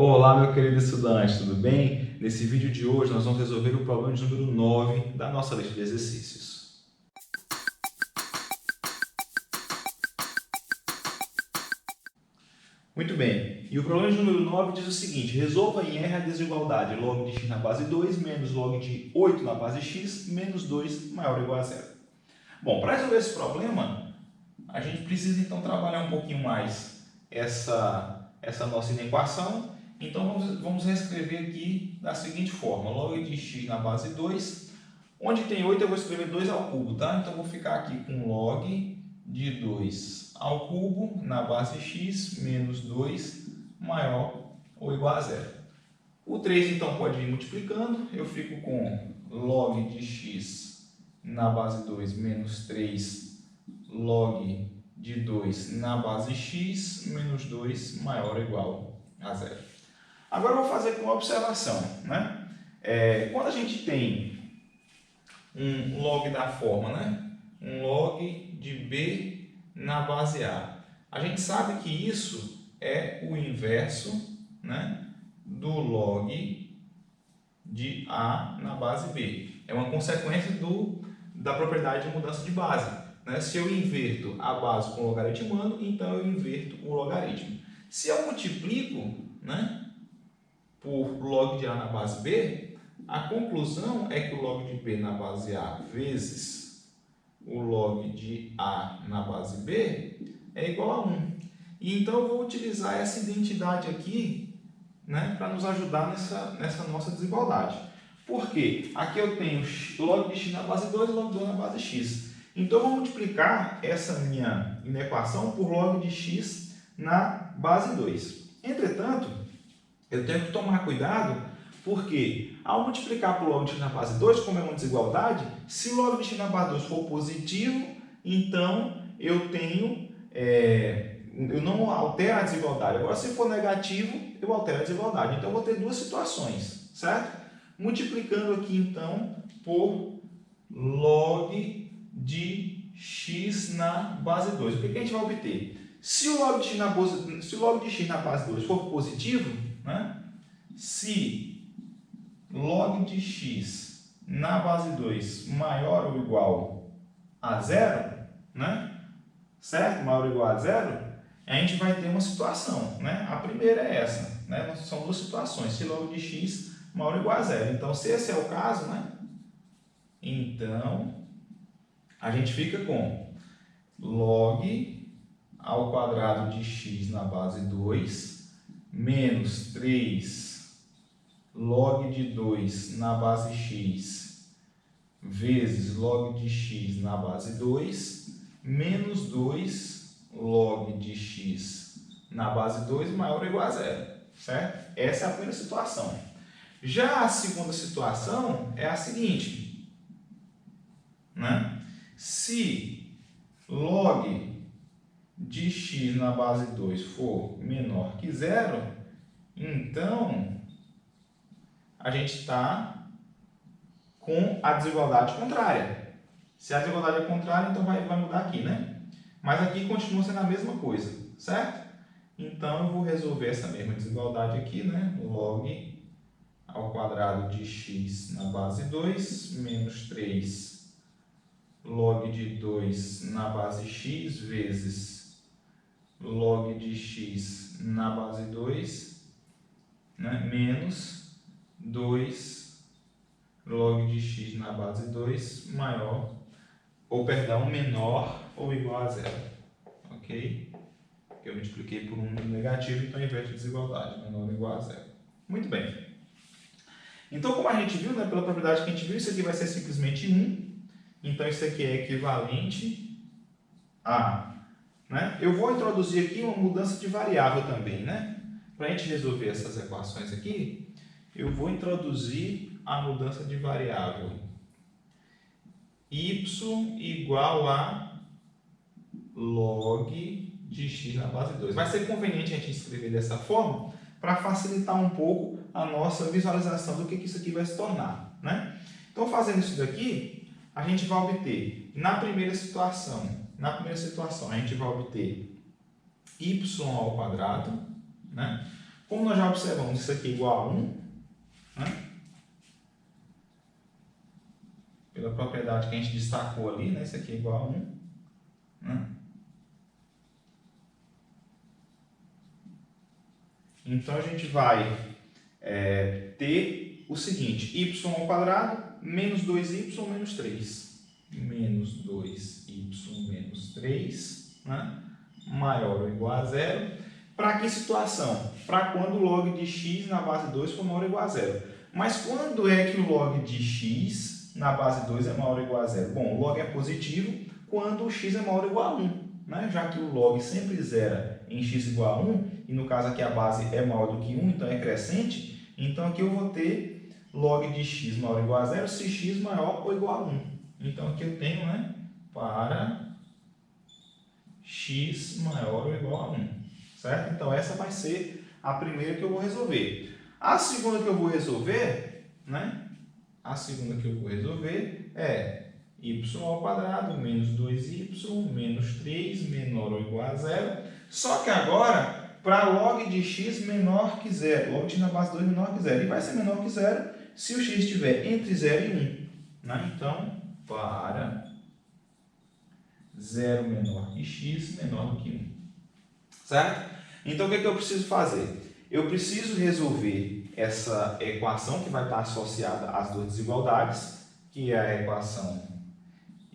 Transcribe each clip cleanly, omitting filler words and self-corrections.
Olá, meu querido estudante, tudo bem? Nesse vídeo de hoje nós vamos resolver o problema de número 9 da nossa lista de exercícios. Muito bem, e o problema de número 9 diz o seguinte: resolva em R a desigualdade log de x na base 2 menos log de 8 na base x menos 2 maior ou igual a zero. Bom, para resolver esse problema, a gente precisa então trabalhar um pouquinho mais essa nossa inequação. Então vamos reescrever aqui da seguinte forma: log de x na base 2, onde tem 8 eu vou escrever 2 ao cubo, tá? Então vou ficar aqui com log de 2 ao cubo na base x menos 2 maior ou igual a zero. O 3 então pode ir multiplicando, eu fico com log de x na base 2 menos 3 log de 2 na base x menos 2 maior ou igual a zero. Agora eu vou fazer com uma observação, né? Quando a gente tem um log da forma, né? Um log de b na base a, a gente sabe que isso é o inverso, né? Do log de a na base b. É uma consequência da propriedade de mudança de base, né? Se eu inverto a base com logaritmando, então eu inverto o logaritmo. Se eu multiplico, né, por log de a na base b, a conclusão é que o log de b na base a vezes o log de a na base b é igual a 1. E então eu vou utilizar essa identidade aqui, né, para nos ajudar nessa nossa desigualdade. Por quê? Aqui eu tenho log de x na base 2 e log de 2 na base x. Então eu vou multiplicar essa minha inequação por log de x na base 2. Entretanto, eu tenho que tomar cuidado, porque ao multiplicar por log de x na base 2, como é uma desigualdade, se o log de x na base 2 for positivo, então eu não altero a desigualdade. Agora, se for negativo, eu altero a desigualdade. Então, eu vou ter duas situações, certo? Multiplicando aqui, então, por log de x na base 2. O que a gente vai obter? Se o log de x na base 2 for positivo, né? Se log de x na base 2 maior ou igual a zero, né? Certo? Maior ou igual a zero, a gente vai ter uma situação, né? A primeira é essa, né? São duas situações, se log de x maior ou igual a zero. Então, se esse é o caso, né? Então, a gente fica com log ao quadrado de x na base 2 menos 3 log de 2 na base x vezes log de x na base 2 menos 2 log de x na base 2 maior ou igual a zero, certo? Essa é a primeira situação. Já a segunda situação é a seguinte, né? Se log de x na base 2 for menor que zero, então a gente está com a desigualdade contrária. Se a desigualdade é contrária, então vai mudar aqui, né? Mas aqui continua sendo a mesma coisa, certo? Então eu vou resolver essa mesma desigualdade aqui, né? Log ao quadrado de x na base 2 menos 3 log de 2 na base x vezes log de x na base 2, né, menos 2 log de x na base 2 menor ou igual a zero. Ok? Eu multipliquei por um número negativo, então inverto a desigualdade, menor ou igual a zero. Muito bem. Então, como a gente viu, né, pela propriedade que a gente viu, isso aqui vai ser simplesmente 1. Então, isso aqui é equivalente a... né? Eu vou introduzir aqui uma mudança de variável também, né? Para a gente resolver essas equações aqui, eu vou introduzir a mudança de variável y igual a log de x na base 2. Vai ser conveniente a gente escrever dessa forma para facilitar um pouco a nossa visualização do que isso aqui vai se tornar, né? Então, fazendo isso daqui, a gente vai obter, na primeira situação, a gente vai obter y ao quadrado, né? Como nós já observamos, isso aqui é igual a 1, né? Pela propriedade que a gente destacou ali, né? Isso aqui é igual a 1, né? Então, a gente vai ter o seguinte, y ao quadrado menos 2y menos 3. Menos 2y menos 3, né? Maior ou igual a zero. Para que situação? Para quando o log de x na base 2 for maior ou igual a zero. Mas quando é que o log de x na base 2 é maior ou igual a zero? Bom, o log é positivo quando o x é maior ou igual a 1. Né? Já que o log sempre zera em x igual a 1, e no caso aqui a base é maior do que 1, então é crescente, então aqui eu vou ter log de x maior ou igual a zero se x maior ou igual a 1. Então aqui eu tenho, né, para x maior ou igual a 1. Certo? Então essa vai ser a primeira que eu vou resolver. A segunda que eu vou resolver, né? A segunda que eu vou resolver é y ao quadrado menos 2y menos 3 menor ou igual a zero. Só que agora, para log de x menor que zero, log de x na base 2 menor que zero. E vai ser menor que zero se o x estiver entre 0 e 1. Né? Então, para 0 menor que x menor do que 1. Certo? Então, o que eu preciso fazer? Eu preciso resolver essa equação que vai estar associada às duas desigualdades, que é a equação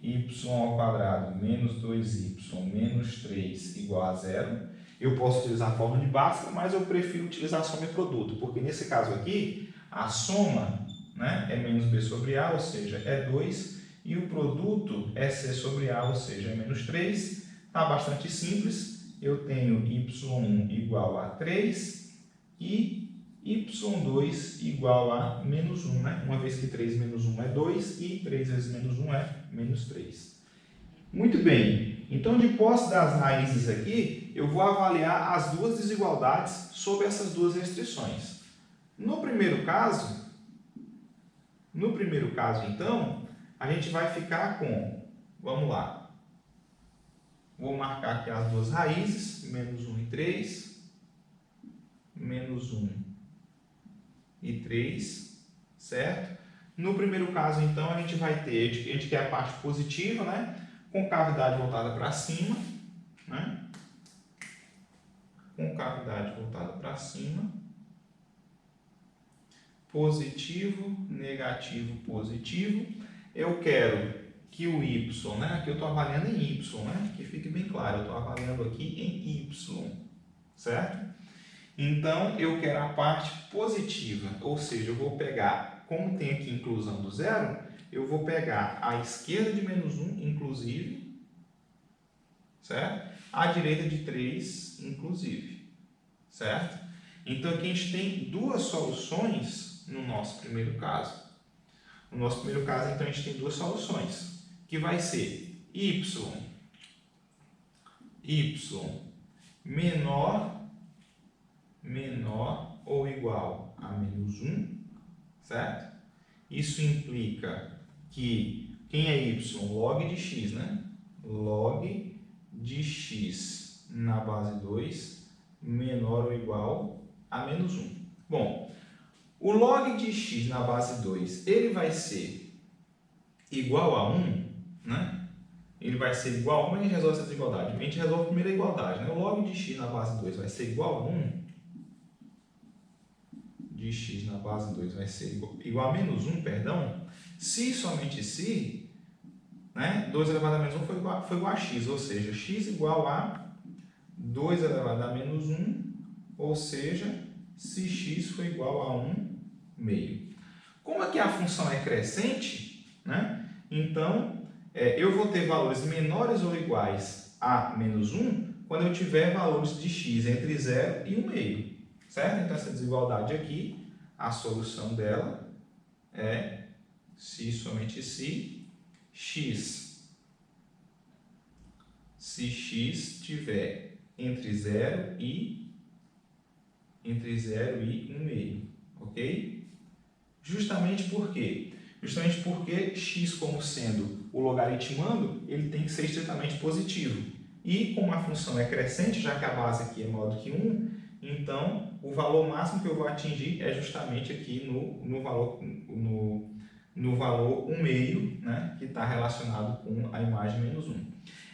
y ao quadrado menos 2y menos 3 igual a zero. Eu posso utilizar a fórmula de Bhaskara, mas eu prefiro utilizar a soma e produto, porque nesse caso aqui, a soma, né, é menos b sobre a, ou seja, é 2, e o produto é c sobre a, ou seja, é menos 3. Está bastante simples. Eu tenho y1 igual a 3 e y2 igual a menos 1, né? Uma vez que 3 menos 1 é 2 e 3 vezes menos 1 é menos 3. Muito bem, então de posse das raízes aqui, eu vou avaliar as duas desigualdades sob essas duas restrições. No primeiro caso então, a gente vai ficar com, vamos lá, vou marcar aqui as duas raízes, menos 1 e 3, menos 1 e 3, certo? No primeiro caso, então, a gente vai ter, a gente quer a parte positiva, né? Com cavidade voltada para cima, né? Com cavidade voltada para cima. Positivo, negativo, positivo. Eu quero que o y, né? Aqui eu estou avaliando em y, né? Que fique bem claro, eu estou avaliando aqui em y, certo? Então, eu quero a parte positiva, ou seja, eu vou pegar, como tem aqui inclusão do zero, eu vou pegar a esquerda de menos 1, inclusive, certo? A direita de 3, inclusive, certo? Então, aqui a gente tem duas soluções no nosso primeiro caso. No nosso primeiro caso, então, a gente tem duas soluções, que vai ser y menor ou igual a menos 1, certo? Isso implica que, quem é y? Log de x, né? Log de x na base 2 menor ou igual a menos 1. Bom, o log de x na base 2, ele vai ser igual a 1, né? Ele vai ser igual a 1, mas a gente resolve essa desigualdade. A gente resolve primeiro a igualdade, né? O log de x na base 2 vai ser igual a 1, de x na base 2 vai ser igual a menos 1, perdão, se somente se, né, 2 elevado a menos 1 foi igual a x, ou seja, x igual a 2 elevado a menos 1, ou seja, se x for igual a 1 meio. Como aqui a função é crescente, né, então eu vou ter valores menores ou iguais a menos 1 quando eu tiver valores de x entre 0 e 1 meio. Certo? Então, essa desigualdade aqui, a solução dela é se somente se x tiver entre 0 e 1 meio, ok? Justamente por quê? Justamente porque x, como sendo o logaritmando, ele tem que ser estritamente positivo. E como a função é crescente, já que a base aqui é maior do que 1, Então, o valor máximo que eu vou atingir é justamente aqui no valor 1/2, né, que está relacionado com a imagem menos 1.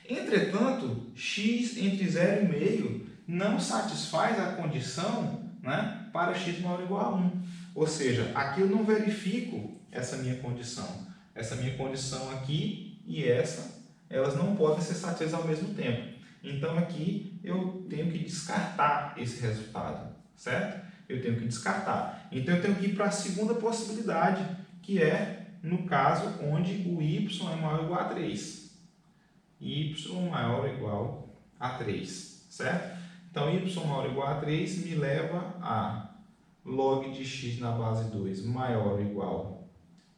Entretanto, x entre 0 e meio não satisfaz a condição, né, para x maior ou igual a 1. Ou seja, aqui eu não verifico essa minha condição. Essa minha condição aqui e essa, elas não podem ser satisfeitas ao mesmo tempo. Então, aqui eu tenho que descartar esse resultado, certo? Eu tenho que descartar. Então, eu tenho que ir para a segunda possibilidade, que é, no caso, onde o y é maior ou igual a 3. Y maior ou igual a 3, certo? Então, y maior ou igual a 3 me leva a log de x na base 2 maior ou igual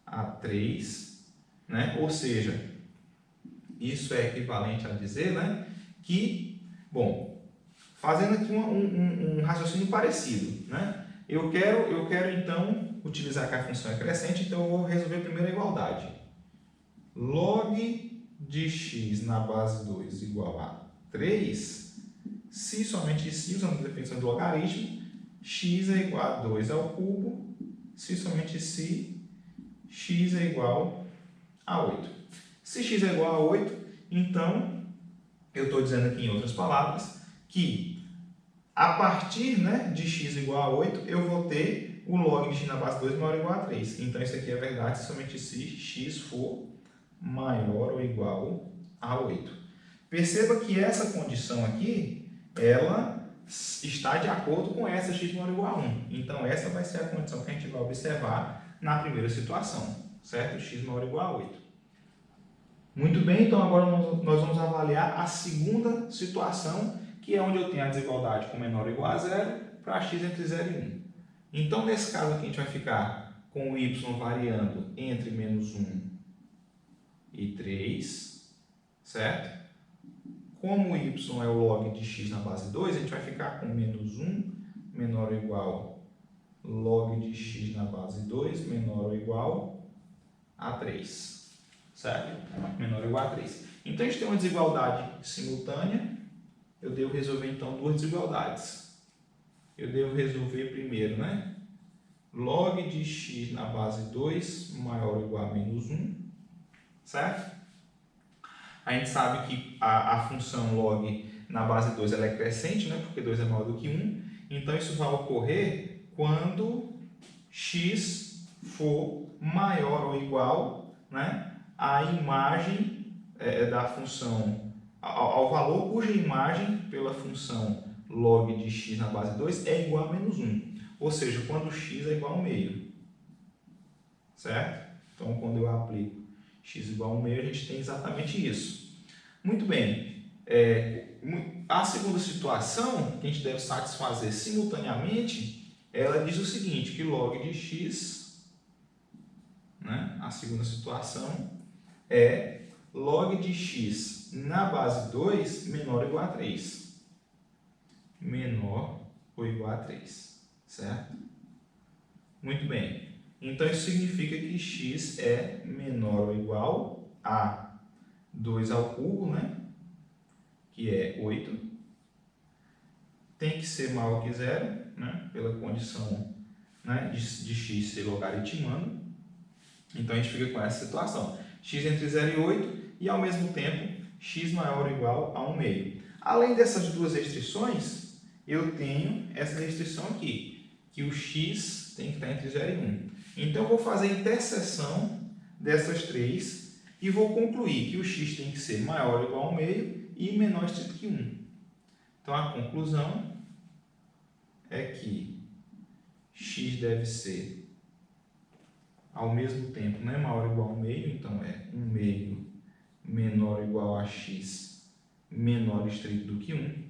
a 3, né? Ou seja, isso é equivalente a dizer, né, que, bom, fazendo aqui um raciocínio parecido, né? Eu quero então utilizar que a função é crescente, então eu vou resolver primeiro a igualdade. Log de x na base 2 igual a 3, se somente se, usando a definição do logaritmo, x é igual a 2 ao cubo, se somente se, x é igual a 8. Se x é igual a 8, então, eu estou dizendo aqui em outras palavras, que a partir, né, de x igual a 8, eu vou ter o log de x na base 2 maior ou igual a 3. Então, isso aqui é verdade se somente se x for maior ou igual a 8. Perceba que essa condição aqui, ela está de acordo com essa x maior ou igual a 1. Então, essa vai ser a condição que a gente vai observar na primeira situação, certo? X maior ou igual a 8. Muito bem, então agora nós vamos avaliar a segunda situação, que é onde eu tenho a desigualdade com menor ou igual a 0 para x entre 0 e 1. Então, nesse caso aqui, a gente vai ficar com o y variando entre menos 1 e 3, certo? Como o y é o log de x na base 2, a gente vai ficar com menos 1 menor ou igual log de x na base 2 menor ou igual a 3. Certo? Menor ou igual a 3. Então, a gente tem uma desigualdade simultânea. Eu devo resolver, então, duas desigualdades. Eu devo resolver primeiro, né? Log de x na base 2 maior ou igual a menos 1. Certo? A gente sabe que a função log na base 2 ela é crescente, né? Porque 2 é maior do que 1. Então, isso vai ocorrer quando x for maior ou igual, né, a imagem da função, ao valor cuja imagem pela função log de x na base 2 é igual a menos 1. Ou seja, quando x é igual a meio. Certo? Então, quando eu aplico x igual a meio, a gente tem exatamente isso. Muito bem. A segunda situação, que a gente deve satisfazer simultaneamente, ela diz o seguinte, que log de x, né, a segunda situação, é log de x na base 2 menor ou igual a 3. Menor ou igual a 3, certo? Muito bem. Então, isso significa que x é menor ou igual a 2 ao cubo, né? Que é 8. Tem que ser maior que 0, né? Pela condição, né, de x ser logaritmando. Então, a gente fica com essa situação. X entre 0 e 8 e, ao mesmo tempo, x maior ou igual a 1/2. Além dessas duas restrições, eu tenho essa restrição aqui, que o x tem que estar entre 0 e 1. Então, eu vou fazer a interseção dessas três e vou concluir que o x tem que ser maior ou igual a 1/2 e menor estrito que 1. Então, a conclusão é que x deve ser ao mesmo tempo, né, maior ou igual a 1/2, então é 1/2 menor ou igual a x menor estrito do que 1,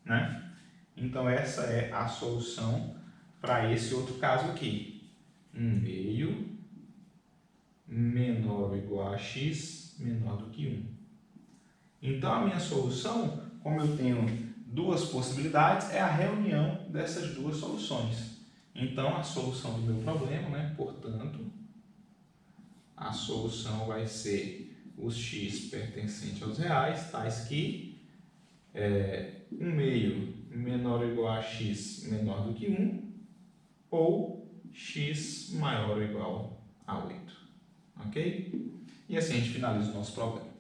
né? Então, essa é a solução para esse outro caso aqui. 1/2 menor ou igual a x menor do que 1. Então, a minha solução, como eu tenho duas possibilidades, é a reunião dessas duas soluções. Então, a solução do meu problema, né? Portanto, a solução vai ser os x pertencentes aos reais, tais que 1/2 menor ou igual a x menor do que 1 ou x maior ou igual a 8. Ok? E assim a gente finaliza o nosso problema.